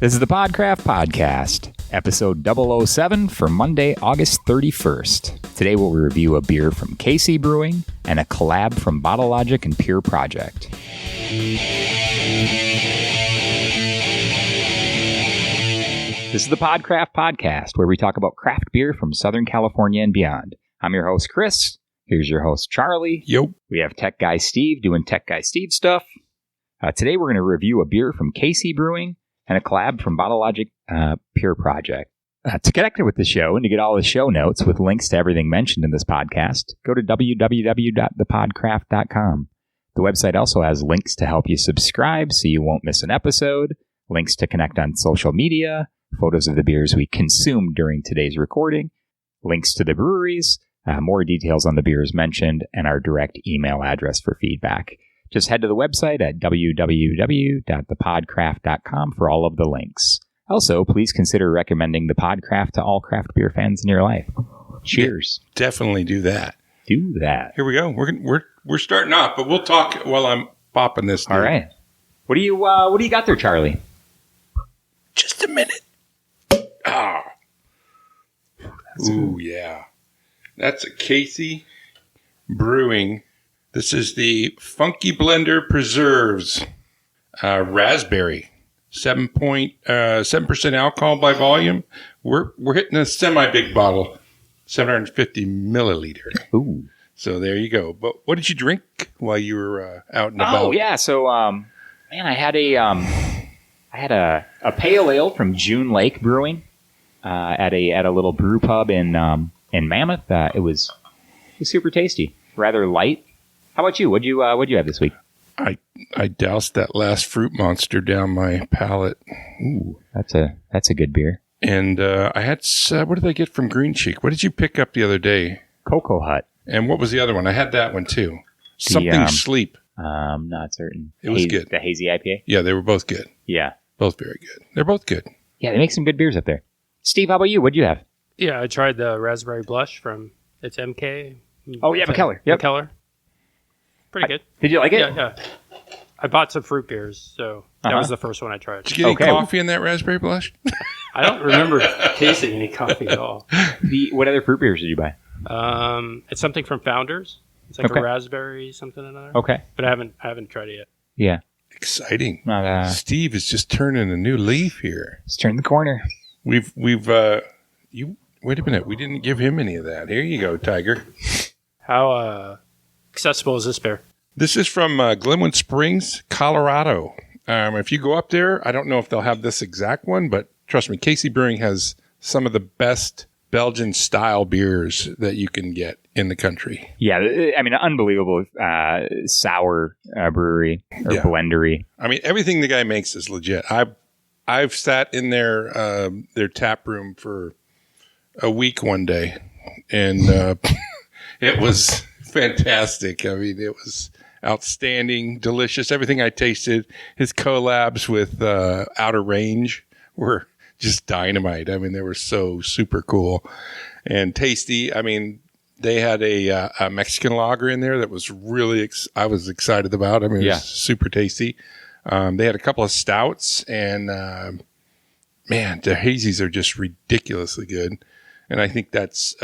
This is the Podcraft Podcast, episode 007 for Monday, August 31st. Today we'll review a beer from KC Brewing and a collab from Bottle Logic and Pure Project. This is the Podcraft Podcast, where we talk about craft beer from Southern California and beyond. I'm your host, Chris. Here's your host, Charlie. Yo. We have Tech Guy Steve doing Tech Guy Steve stuff. Today we're going to review a beer from KC Brewing and a collab from Bottle Logic Pure Project. To connect with the show and to get all the show notes with links to everything mentioned in this podcast, go to www.thepodcraft.com. The website also has links to help you subscribe so you won't miss an episode, links to connect on social media, photos of the beers we consumed during today's recording, links to the breweries, more details on the beers mentioned, and our direct email address for feedback. Just head to the website at www.thepodcraft.com for all of the links. Also, please consider recommending the Podcraft to all craft beer fans in your life. Cheers. Yeah, definitely do that. Do that. Here we go. We're starting off, but we'll talk while I'm popping this. All right. What do you got there, Charlie? Just a minute. Ooh, yeah. That's a KC Brewing. This is the Funky Blender Preserves Raspberry. 7% alcohol by volume. We're hitting a semi-big bottle, 750 milliliter. Ooh. So there you go. But what did you drink while you were out and about? Oh, yeah. So, I had a pale ale from June Lake Brewing at a little brew pub in Mammoth. It was super tasty, rather light. How about you? What'd you have this week? I doused that last Fruit Monster down my palate. Ooh, that's a good beer. And I had what did I get from Green Cheek? What did you pick up the other day? Cocoa Hut. And what was the other one? I had that one too. Something Sleep. Not certain. It was good. The hazy IPA. Yeah, they were both good. Yeah, both very good. They're both good. Yeah, they make some good beers up there. Steve, how about you? What'd you have? Yeah, I tried the Raspberry Blush from MK. Oh yeah, McKellar. Yep. McKellar. Pretty good. Did you like it? Yeah. I bought some fruit beers, so that was the first one I tried. Did you get any coffee in that Raspberry Blush? I don't remember tasting any coffee at all. What other fruit beers did you buy? It's something from Founders. It's like a raspberry something or another. Okay. But I haven't tried it yet. Yeah. Exciting. Not, Steve is just turning a new leaf here. Let's turn the corner. We've wait a minute. We didn't give him any of that. Here you go, Tiger. How accessible is this beer? This is from Glenwood Springs, Colorado. If you go up there, I don't know if they'll have this exact one, but trust me, KC Brewing has some of the best Belgian-style beers that you can get in the country. Yeah, I mean, unbelievable sour brewery or blendery. I mean, everything the guy makes is legit. I've sat in their tap room for a week one day, and it was fantastic. I mean, it was outstanding, delicious. Everything I tasted, his collabs with Outer Range were just dynamite. I mean, they were so super cool and tasty. I mean, they had a Mexican lager in there that was really, I was excited about. I mean, it was super tasty. They had a couple of stouts, and man, the hazies are just ridiculously good. And I think that's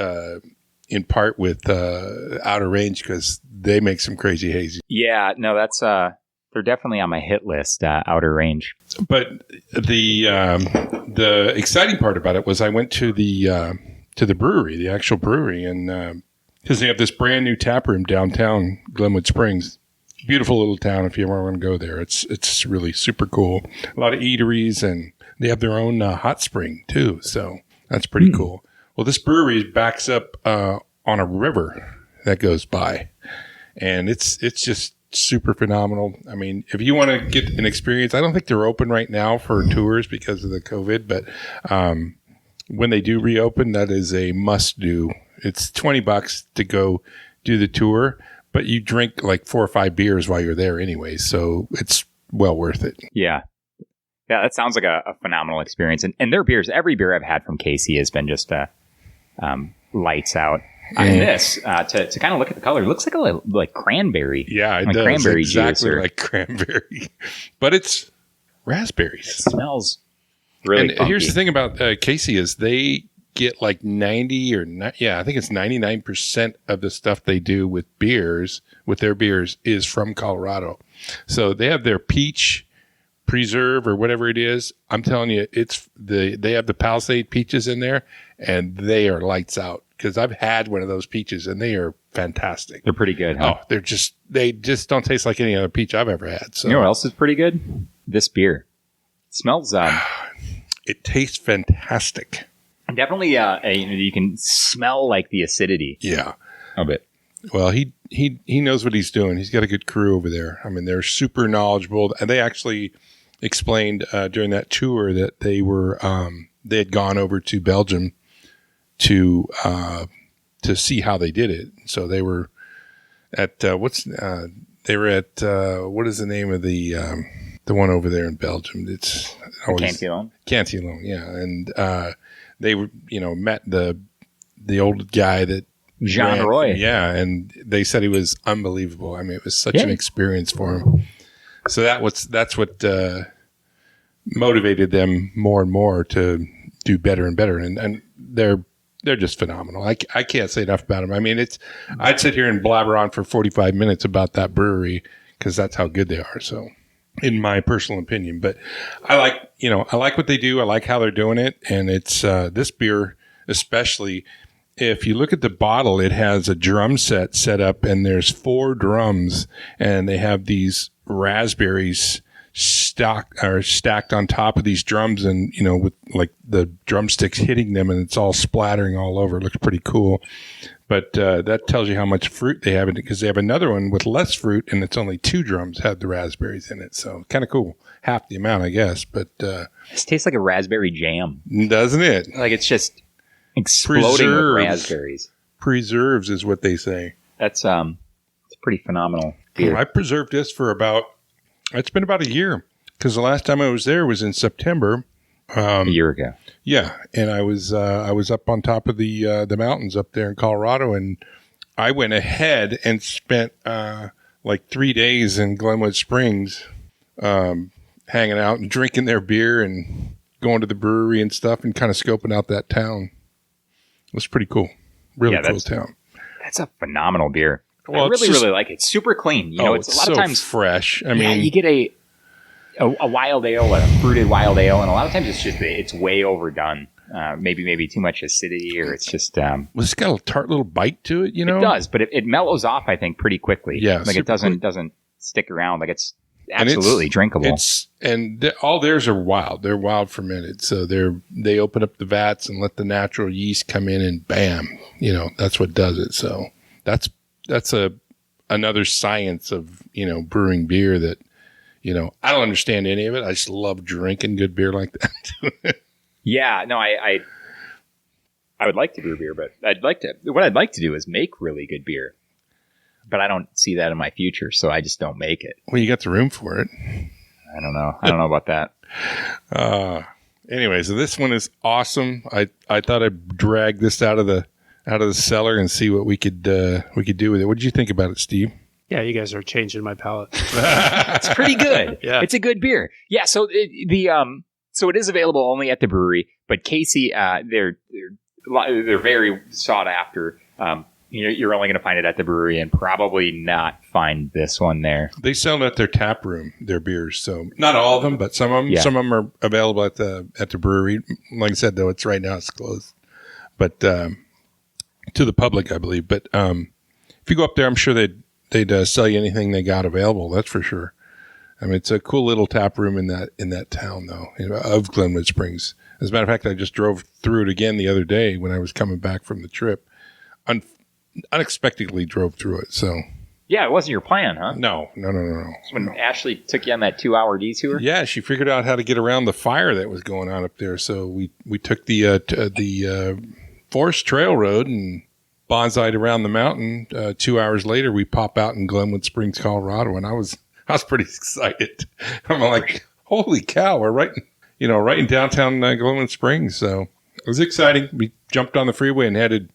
in part with Outer Range because they make some crazy hazy. Yeah, no, that's they're definitely on my hit list. Outer Range. But the exciting part about it was I went to the brewery, the actual brewery, and because they have this brand new tap room downtown Glenwood Springs. Beautiful little town. If you ever want to go there, it's really super cool. A lot of eateries, and they have their own hot spring too. So that's pretty cool. Well, this brewery backs up on a river that goes by, and it's just super phenomenal. I mean, if you want to get an experience, I don't think they're open right now for tours because of the COVID, but when they do reopen, that is a must do. It's $20 to go do the tour, but you drink like 4 or 5 beers while you're there anyway, so it's well worth it. Yeah. Yeah, that sounds like a phenomenal experience. And their beers, every beer I've had from KC has been just lights out. And this, to kind of look at the color, it looks like cranberry. Yeah, it like does. Cranberry exactly juice like cranberry. But it's raspberries. It smells Really And funky. here's the thing about Casey is they get like 90 or I think it's 99% of the stuff they do with their beers is from Colorado. So they have their peach preserve or whatever it is. I'm telling you, they have the Palisade peaches in there and they are lights out, because I've had one of those peaches and they are fantastic. They're pretty good, huh? Oh, they just don't taste like any other peach I've ever had. So You know what else is pretty good? This beer. It smells it tastes fantastic. definitely. You can smell like the acidity Yeah. of it. Well, he knows what he's doing. He's got a good crew over there. I mean, they're super knowledgeable, and they actually explained during that tour that they had gone over to Belgium to see how they did it. So they were at what is the name of the one over there in Belgium? It's always Cantillon. Cantillon, yeah. And they were met the old guy that Jean Roy. Yeah, and they said he was unbelievable. I mean, it was such an experience for him. So that's what motivated them more and more to do better and better. And they're just phenomenal. I can't say enough about them. I mean, I'd sit here and blabber on for 45 minutes about that brewery because that's how good they are. So, in my personal opinion, but I like what they do. I like how they're doing it, and it's this beer especially. If you look at the bottle, it has a drum set up, and there's 4 drums, and they have these raspberries stacked on top of these drums, and with like the drumsticks hitting them, and it's all splattering all over. It looks pretty cool. But that tells you how much fruit they have in it, because they have another one with less fruit, and it's only 2 drums have the raspberries in it. So kind of cool. Half the amount, I guess. But This tastes like a raspberry jam. doesn't it? Like it's just exploding with raspberries. Preserves is what they say. That's it's pretty phenomenal beer. I preserved this for it's been about a year, because the last time I was there was in September. A year ago. Yeah, and I was up on top of the mountains up there in Colorado, and I went ahead and spent like 3 days in Glenwood Springs, hanging out and drinking their beer and going to the brewery and stuff, and kind of scoping out that town. It was pretty cool. Really cool town. That's a phenomenal beer. Well, I really like it. It's super clean. It's a lot so of times fresh. I mean, you get a wild ale, a fruited wild ale, and a lot of times it's way overdone. Maybe too much acidity, or it's just it's got a tart little bite to it. It does, but it mellows off, I think, pretty quickly. Yeah, like it doesn't stick around. Like it's absolutely drinkable. All theirs are wild. They're wild fermented, so they open up the vats and let the natural yeast come in, and bam, that's what does it. So that's another science of brewing beer that I don't understand any of it. I just love drinking good beer like that. Yeah, no, I would like to brew beer, but what I'd like to do is make really good beer. But I don't see that in my future, so I just don't make it. Well, you got the room for it. I don't know about that. Anyway, so this one is awesome. I thought I'd drag this out of the cellar and see what we could do with it. What did you think about it, Steve? Yeah, you guys are changing my palate. It's pretty good. Yeah. It's a good beer. Yeah, so so it is available only at the brewery, but Casey, they're very sought after. You're only going to find it at the brewery and probably not find this one there. They sell it at their tap room, their beers. So not all of them, but some of them. Yeah. Some of them are available at the brewery. Like I said, though, right now it's closed, but to the public, I believe. But if you go up there, I'm sure they'd sell you anything they got available. That's for sure. I mean, it's a cool little tap room in that town, though, of Glenwood Springs. As a matter of fact, I just drove through it again the other day when I was coming back from the trip. Unexpectedly drove through it. So yeah, it wasn't your plan, huh? No. When Ashley took you on that 2-hour detour. Yeah, she figured out how to get around the fire that was going on up there. So we took the Forest Trail Road and bonsaied around the mountain. 2 hours later, we pop out in Glenwood Springs, Colorado, and I was pretty excited. I'm like, holy cow, we're right in downtown Glenwood Springs. So it was exciting. We jumped on the freeway and headed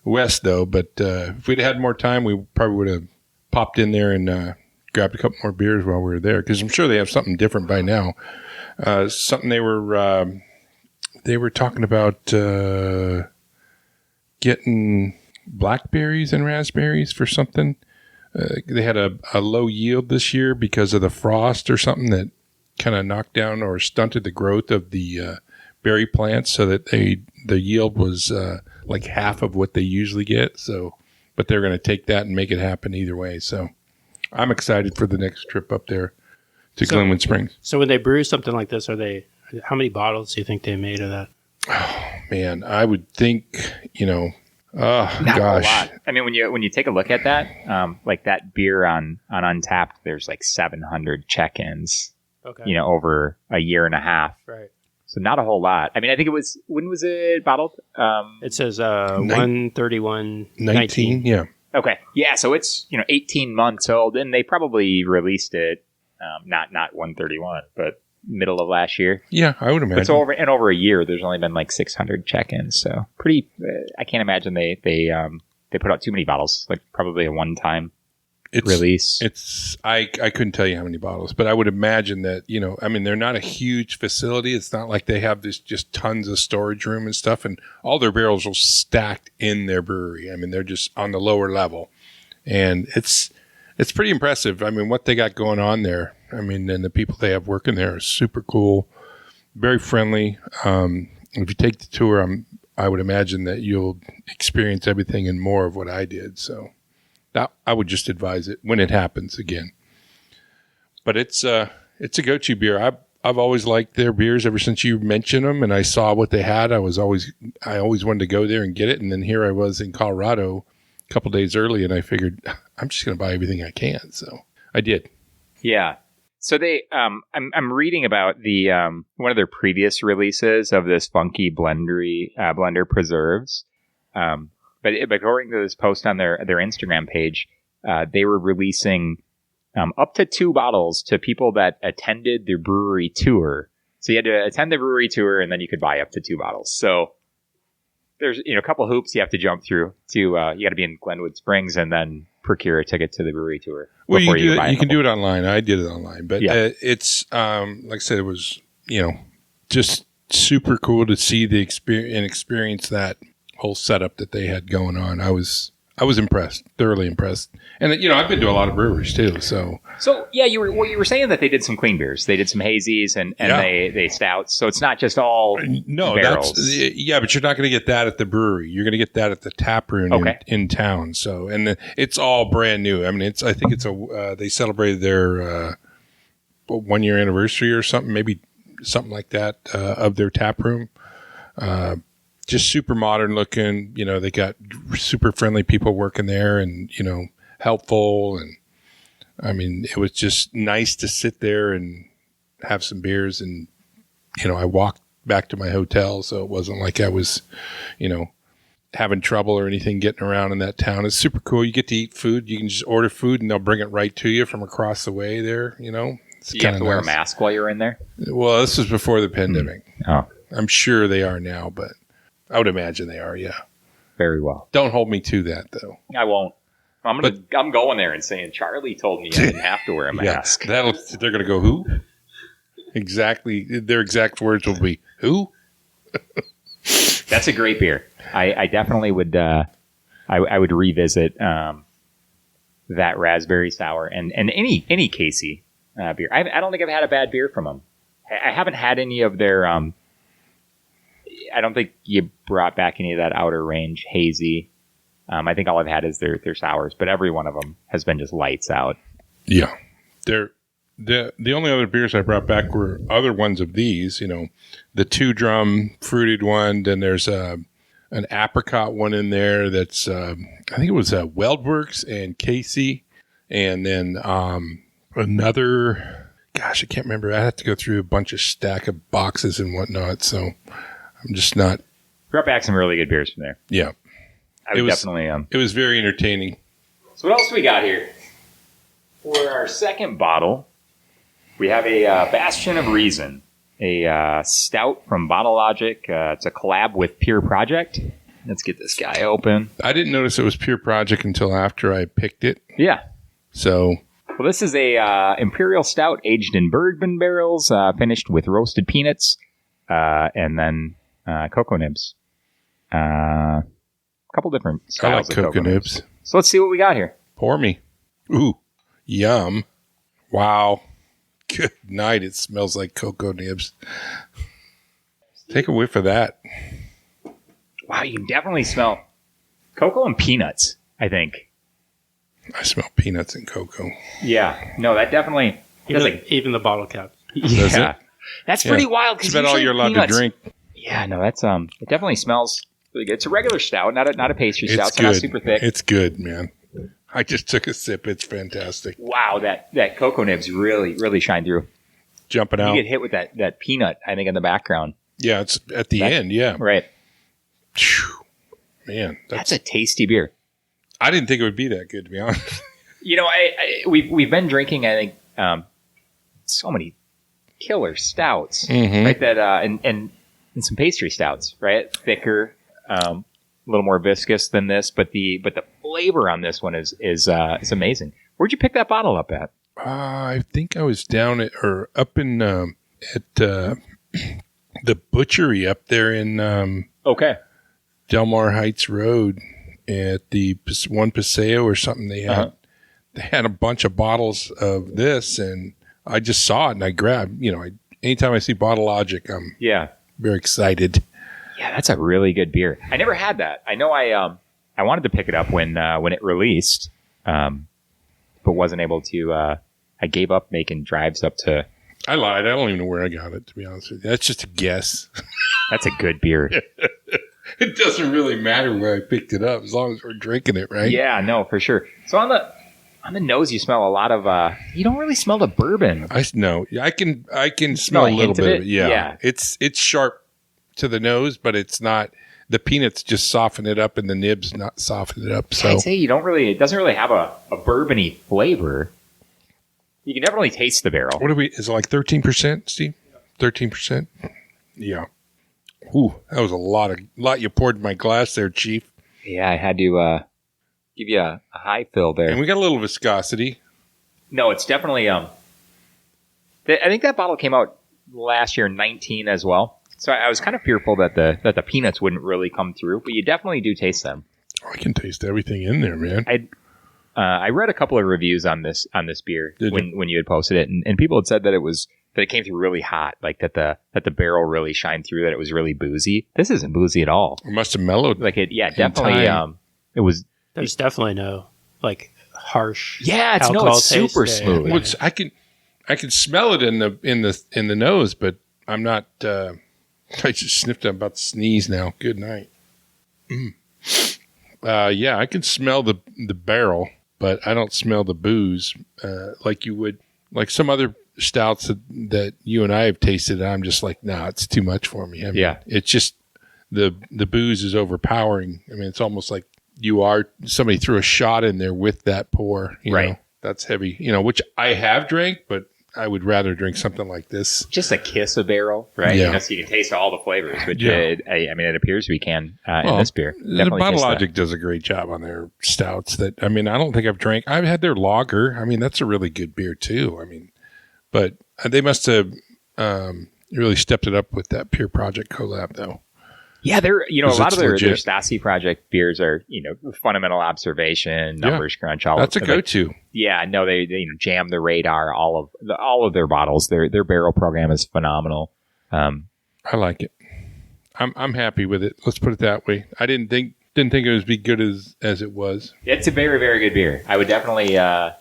west, though. But if we'd had more time, we probably would have popped in there and grabbed a couple more beers while we were there, because I'm sure they have something different by now. Something they were they were talking about getting blackberries and raspberries for something. They had a low yield this year because of the frost or something that kind of knocked down or stunted the growth of the berry plants, so that the yield was like half of what they usually get. So, but they're going to take that and make it happen either way. So I'm excited for the next trip up there to Glenwood Springs. So when they brew something like this, how many bottles do you think they made of that? Oh man, I would think, Not gosh. a lot. I mean, when you take a look at that, like that beer on Untapped, there's like 700 check-ins, Okay. over a year and a half. Right. So not a whole lot. I mean, I think when was it bottled? It says 131 19, yeah. Okay. Yeah. So it's, 18 months old, and they probably released it, not 131, but middle of last year. Yeah, I would imagine. But so over a year, there's only been like 600 check-ins. So pretty, I can't imagine they put out too many bottles, like probably a one-time release. I couldn't tell you how many bottles, but I would imagine that, they're not a huge facility. It's not like they have this just tons of storage room and stuff, and all their barrels are stacked in their brewery. I mean, they're just on the lower level, and it's pretty impressive. I mean, what they got going on there. I mean, and the people they have working there are super cool, very friendly. If you take the tour, I would imagine that you'll experience everything and more of what I did. So I would just advise it when it happens again. But it's a go-to beer. I've always liked their beers ever since you mentioned them, and I saw what they had. I always wanted to go there and get it, and then here I was in Colorado a couple days early, and I figured I'm just going to buy everything I can. So I did. Yeah. So they, I'm reading about the one of their previous releases of this funky blender preserves. But according to this post on their Instagram page, they were releasing up to 2 bottles to people that attended the brewery tour. So you had to attend the brewery tour, and then you could buy up to 2 bottles. So there's a couple hoops you have to jump through. You got to be in Glenwood Springs and then procure a ticket to the brewery tour. Well, you can do it online. I did it online, but it's like I said, it was just super cool to see the experience that whole setup that they had going on. I was impressed, thoroughly impressed. And I've been to a lot of breweries too. So yeah, you were saying that they did some clean beers. They did some hazies and they stouts. So it's not just all barrels. But you're not going to get that at the brewery. You're going to get that at the tap room in town. So it's all brand new. I mean, I think it's they celebrated their 1-year anniversary or something, maybe something like that of their tap room. Just super modern looking, they got super friendly people working there and, helpful. And I mean, it was just nice to sit there and have some beers. And, I walked back to my hotel. So it wasn't like I was, having trouble or anything getting around in that town. It's super cool. You get to eat food. You can just order food and they'll bring it right to you from across the way there, It's you have to wear a mask while you're in there? Well, this was before the pandemic. Oh. I'm sure they are now, but I would imagine they are, yeah. Very well. Don't hold me to that, though. I won't. I'm going there and saying Charlie told me I didn't have to wear a mask. They're going to go, who? Exactly. Their exact words will be, who? That's a great beer. I definitely would. I would revisit that raspberry sour and any Casey beer. I don't think I've had a bad beer from them. I haven't had any of their. I don't think you brought back any of that outer range hazy. I think all I've had is their sours, but every one of them has been just lights out. Yeah, the only other beers I brought back were other ones of these. The 2-drum fruited one. Then there's an apricot one in there. That's I think it was Weldworks and Casey, and then another. Gosh, I can't remember. I have to go through a bunch of stack of boxes and whatnot. So. I'm just not. Brought back some really good beers from there. Yeah. I would definitely. It was very entertaining. So what else we got here? For our second bottle, we have a Bastion of Reason, a stout from Bottle Logic. It's a collab with Pure Project. Let's get this guy open. I didn't notice it was Pure Project until after I picked it. Yeah. So. Well, this is a Imperial Stout aged in bourbon barrels, finished with roasted peanuts, and then cocoa nibs. A couple different I styles like of cocoa nibs. So let's see what we got here. Pour me. Ooh, yum. Wow. Good night. It smells like cocoa nibs. Take a whiff of that. Wow, you can definitely smell cocoa and peanuts, I think. I smell peanuts and cocoa. Yeah. No, that definitely... Even the bottle caps. Does Yeah. it? That's pretty wild. It's about all you're allowed to drink. Yeah, no, that's... It definitely smells really good. It's a regular stout, not a pastry stout. It's So not good. super thick. It's good, man. I just took a sip. It's fantastic. Wow, that cocoa nibs really, really shine through. Jumping You out. get hit with that peanut, I think, in the background. Yeah, it's at the end. Yeah. Right. Phew. Man, That's a tasty beer. I didn't think it would be that good, to be honest. You know, we've been drinking, I think, so many killer stouts, Mhm. right? That and some pastry stouts, right? Thicker, a little more viscous than this, but the flavor on this one is amazing. Where'd you pick that bottle up at? I think I was down up in at the butchery up there in Okay. Delmar Heights Road at the one Paseo or something. They had Uh-huh. they had a bunch of bottles of this, and I just saw it and I grabbed. Anytime I see Bottle Logic, I'm Yeah. very excited. Yeah, that's a really good beer. I never had that. I know I wanted to pick it up when it released, but wasn't able to. I gave up making drives up to. I lied. I don't even know where I got it, to be honest with you. That's just a guess. That's a good beer. It doesn't really matter where I picked it up as long as we're drinking it, right? Yeah, no, for sure. So on the nose, you smell a lot of. You don't really smell the bourbon. No. I can smell a a little hint of bit it? of it. Yeah. Yeah. It's sharp to the nose, but it's not. The peanuts just soften it up, and the nibs not soften it up. So I'd say you don't really. It doesn't really have a bourbony flavor. You can definitely taste the barrel. what are we? Is it like 13%, Steve? 13%. Yeah. Ooh, that was a lot you poured in my glass there, Chief. Yeah, I had to give you a high fill there. And we got a little viscosity. No, it's definitely. I think that bottle came out last year, 19 as well. So I was kind of fearful that the peanuts wouldn't really come through, but you definitely do taste them. Oh, I can taste everything in there, man. I read a couple of reviews on this beer Did you? when you had posted it, and people had said that it came through really hot, like that the barrel really shined through, that it was really boozy. This isn't boozy at all. It must have mellowed. Like definitely. time. It was. There's definitely no harsh. Yeah, it's alcohol super taste. smooth. Which I can smell it in the nose, but I'm not. I just sniffed. I'm about to sneeze now. Good night. Yeah, I can smell the barrel, but I don't smell the booze like you would, like some other stouts that you and I have tasted. I'm just like, nah, it's too much for me. I mean, Yeah. it's just the booze is overpowering. I mean, it's almost like somebody threw a shot in there with that pour. You Right. know? That's heavy. Which I have drank, but I would rather drink something like this. Just a kiss of barrel, right? Yeah. So you can taste all the flavors, which Yeah. it appears we can in Well, this beer. The Definitely Bottle taste that. Logic does a great job on their stouts. I don't think I've had their lager. I mean, that's a really good beer too. I mean, but they must have really stepped it up with that Pure Project collab, though. Yeah, they're a 'Cause lot it's of their legit. Stasi Project beers are fundamental observation, numbers crunch. All That's a like, go-to. Yeah, no, they jam the radar. All of their bottles. Their barrel program is phenomenal. I like it. I'm happy with it. Let's put it that way. I didn't think it was be good as it was. It's a very, very good beer. I would definitely. I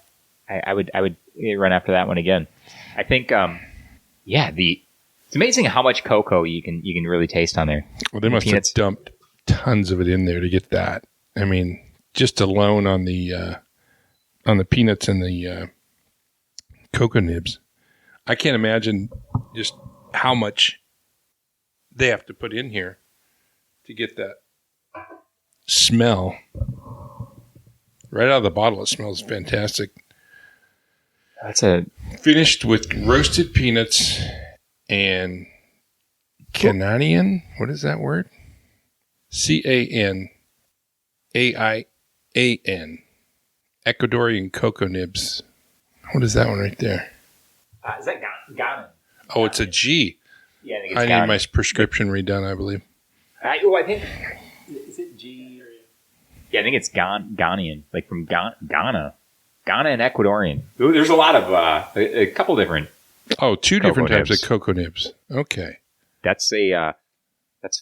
would run after that one again. I think. It's amazing how much cocoa you can really taste on there. Well, they must peanuts. have dumped tons of it in there to get that. I mean, just alone on the peanuts and the cocoa nibs, I can't imagine just how much they have to put in here to get that smell. Right out of the bottle, it smells fantastic. That's a Finished with roasted peanuts and Canadian. What is that word? Canaian. Ecuadorian cocoa nibs. What is that one right there? is that Ghana? Oh, it's a G. Yeah, I think it's I Ghana. need my prescription redone, I believe. I think is it G? Yeah, I think it's Ghanaian, like from Ghana and Ecuadorian. There's a lot of a couple different. Oh, two different types nibs. of cocoa nibs. Okay. That's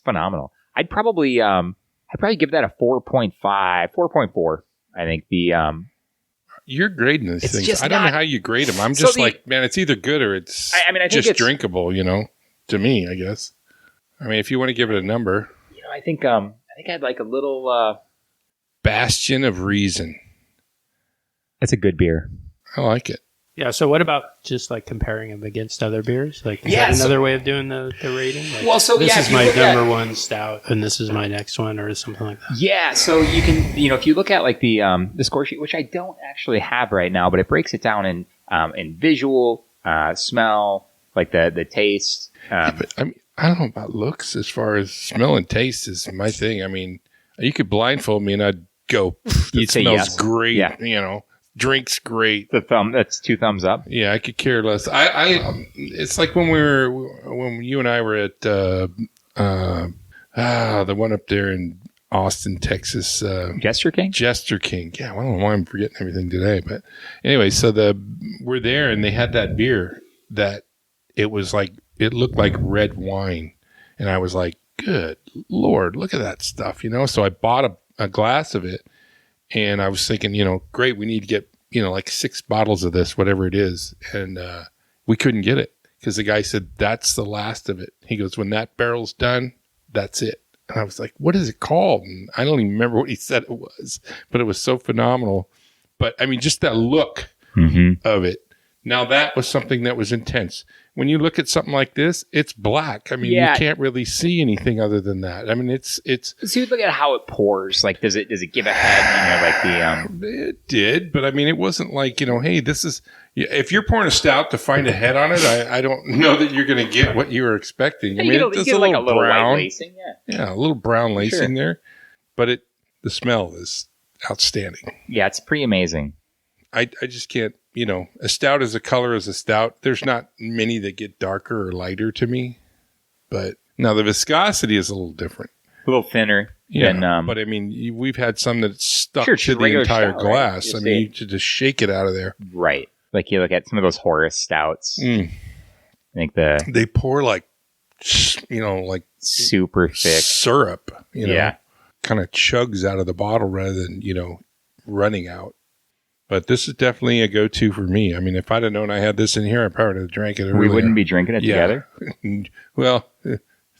phenomenal. I'd probably give that a 4.5, 4.4. I think You're grading these It's things. just I don't know not- how you grade them. I'm So just the- like, man, it's either good or it's I mean, I think just it's- drinkable, to me, I guess. I mean, if you want to give it a number, I think I'd like a little. Bastion of Reason. That's a good beer. I like it. Yeah. So what about just like comparing them against other beers? Like, is Yeah, that so- another way of doing the rating? Like, Well, so, this yeah, is if you my look at- number one stout, and this is my next one, or something like that. Yeah, so you can, if you look at like the score sheet, which I don't actually have right now, but it breaks it down in visual, smell, like the taste. But I mean, I don't know about looks as far as smell and taste is my thing. I mean, you could blindfold me and I'd go, You'd it say smells yes. great. Yeah. Drinks great. That's 2 thumbs up. Yeah, I could care less. It's like when you and I were at the one up there in Austin, Texas, Gesture King. Jester King. Yeah, I don't know why I'm forgetting everything today, but anyway, so we're there and they had that beer that it looked like red wine, and I was like, good Lord, look at that stuff, So I bought a glass of it, and I was thinking, great, we need to get like 6 bottles of this, whatever it is, and we couldn't get it because the guy said that's the last of it. He goes, when that barrel's done, that's it. And I was like, what is it called? And I don't even remember what he said it was, but it was so phenomenal. But I mean, just that look of it. Now that was something that was intense. When you look at something like this, it's black. I mean, Yeah. you can't really see anything other than that. I mean, it's So you look at how it pours. Like, does it give a head? Like it did, but I mean, it wasn't like, hey, this is, if you're pouring a stout to find a head on it, I don't know that you're going to get what you were expecting. I mean, you it's get a like a little little white brown. lacing. Yeah. Yeah, a little brown lacing there, but the smell is outstanding. Yeah, it's pretty amazing. I just can't, a stout is a color as a stout. There's not many that get darker or lighter to me, but now the viscosity is a little different. A little thinner. Yeah, than, but I mean, we've had some that stuck Sure, to just the regular entire stout, right? glass. Just I mean, you should just shake it out of there. right. Like you look at some of those Horus stouts. I think They pour like super thick. syrup, Yeah. kind of chugs out of the bottle rather than, running out. But this is definitely a go-to for me. I mean, if I'd have known I had this in here, I probably would have drank it earlier. We wouldn't be drinking it together. Well,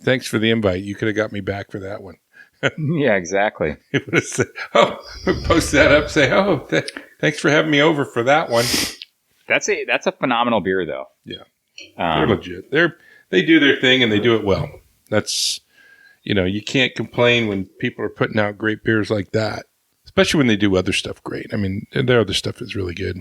thanks for the invite. You could have got me back for that one. Yeah, exactly. It would have said, post that up, say, thanks for having me over for that one. That's a phenomenal beer, though. Yeah. They're legit. They do their thing and they do it well. That's, you can't complain when people are putting out great beers like that, especially when they do other stuff great. I mean, their other stuff is really good.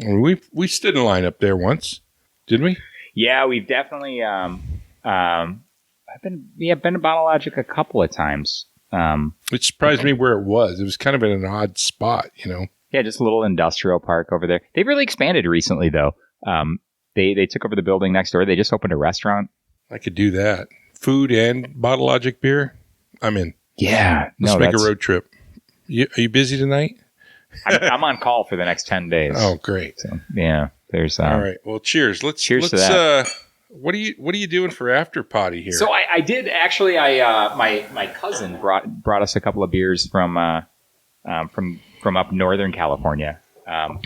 I mean, we stood in line up there once, didn't we? Yeah, we've definitely. I've been to Bottle Logic a couple of times. It surprised me where it was. It was kind of in an odd spot, Yeah, just a little industrial park over there. They've really expanded recently, though. They took over the building next door. They just opened a restaurant. I could do that. Food and Bottle Logic beer. I'm in. Yeah, Let's make a road trip. Are you busy tonight? I'm on call for the next 10 days. Oh, great. So, yeah. There's. All right. Well, cheers. Cheers to that. What are you doing for after potty here? So I did actually. My cousin brought us a couple of beers from up Northern California.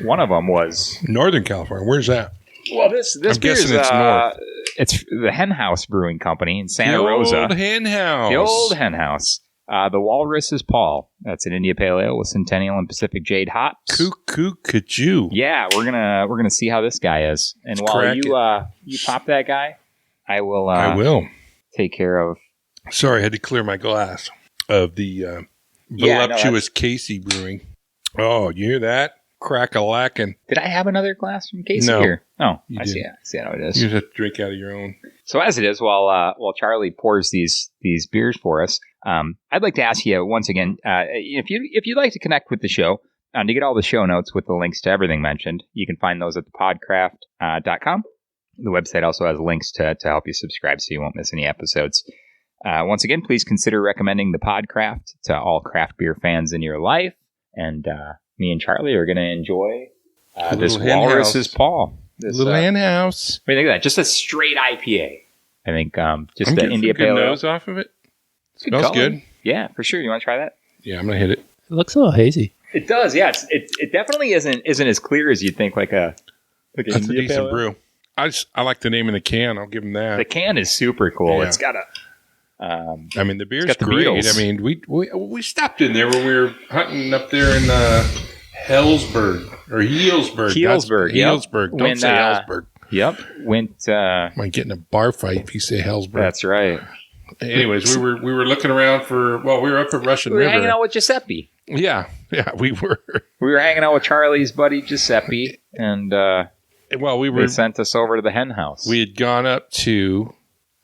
One of them was Northern California. Where's that? well. This I'm beer guessing is, it's north. It's the Hen House Brewing Company in Santa the Rosa. old hen house. The old Hen House. The Walrus is Paul. That's an India Pale Ale with Centennial and Pacific Jade hops. Cuckoo Kajou. Yeah, we're gonna see how this guy is. And Let's while crack you pop that guy, I will take care of. Sorry, I had to clear my glass of the voluptuous Casey Brewing. Oh, you hear that? Crack-a-lackin'. Did I have another glass from Casey No, here? Oh, you I didn't. see how it is. You just have to drink out of your own. So as it is, while Charlie pours these beers for us, I'd like to ask you once again, if you'd like to connect with the show, to get all the show notes with the links to everything mentioned, you can find those at thepodcraft.com. The website also has links to help you subscribe so you won't miss any episodes. Once again, please consider recommending the Podcraft to all craft beer fans in your life. And me and Charlie are going to enjoy this Walrus's Paw. Little hen house. What do you think of that? Just a straight IPA. I think just I'm the getting India some good Pale Ale. nose off of it. Smells good. Yeah, for sure. You want to try that? Yeah, I'm gonna hit it. It looks a little hazy. It does. Yeah, it definitely isn't as clear as you'd think. Like an That's a India decent Pale Ale. brew. I like the name of the can. I'll give them that. The can is super cool. Yeah. It's got a. I mean, the beer's got the great. Beatles. I mean, we stopped in there when we were hunting up there in Hellsburg or Healdsburg. Healdsburg, yep. Healdsburg. Don't When, say Hellsburg. Yep. Went. Might get in a bar fight if you say Hellsburg. That's right. Anyways, we were looking around for. Well, we were up at Russian We were River. hanging out with Giuseppe. Yeah, we were. We were hanging out with Charlie's buddy Giuseppe, and Well, they sent us over to the hen house. We had gone up to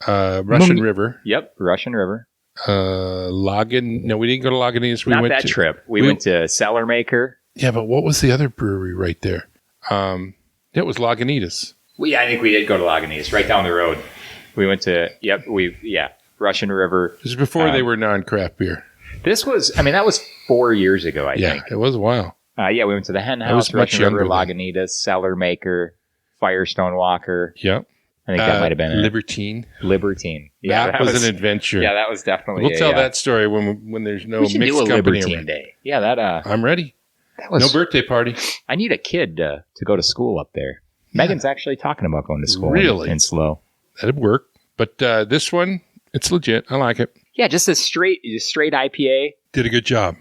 Russian River. Yep, Russian River. No, we didn't go to Lagunitas. We Not went that to, trip. We went to Cellar Maker. Yeah, but what was the other brewery right there? It was Lagunitas. I think we did go to Lagunitas, right down the road. We went to Russian River. This is before they were non-craft beer. This was, that was 4 years ago, I think. It was a while. We went to the hen I was house, much Russian River, younger then. Lagunitas, Cellar Maker, Firestone Walker. Yep. I think that might have been it. Libertine. Libertine. That was an adventure. Yeah, that was definitely. We'll tell that story when there's no we should mixed do a company Libertine around. Day. Yeah, that I'm ready. that was. No birthday party. I need a kid to go to school up there. Megan's actually talking about going to school. Really? in Slow. That'd work. But this one, it's legit. I like it. Yeah, just a straight IPA. Did a good job.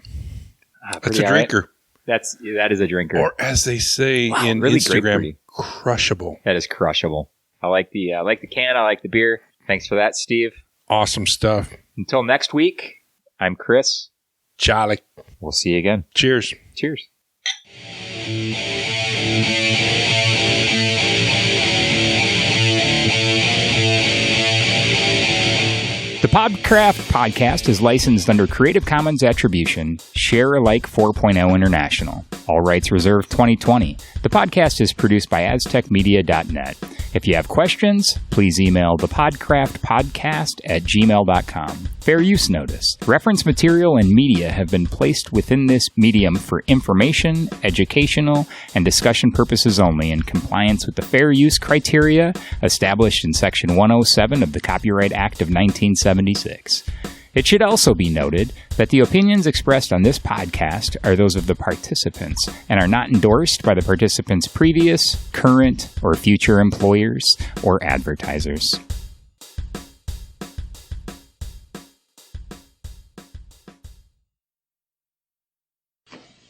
That's Pretty a all right. drinker. That is a drinker. Or as they say in really Instagram, grapefruity. crushable. That is crushable. I like the can. I like the beer. Thanks for that, Steve. Awesome stuff. Until next week, I'm Chris. Charlie. We'll see you again. Cheers. Cheers. The Podcraft podcast is licensed under Creative Commons Attribution, Share Alike 4.0 International. All rights reserved 2020. The podcast is produced by AztecMedia.net. If you have questions, please email thepodcraftpodcast@gmail.com. Fair use notice. Reference material and media have been placed within this medium for information, educational, and discussion purposes only in compliance with the fair use criteria established in Section 107 of the Copyright Act of 1976. It should also be noted that the opinions expressed on this podcast are those of the participants and are not endorsed by the participants' previous, current, or future employers or advertisers.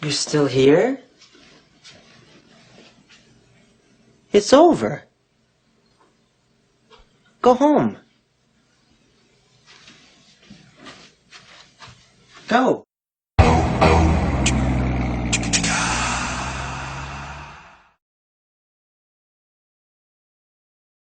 You still here? It's over. Go home. Go.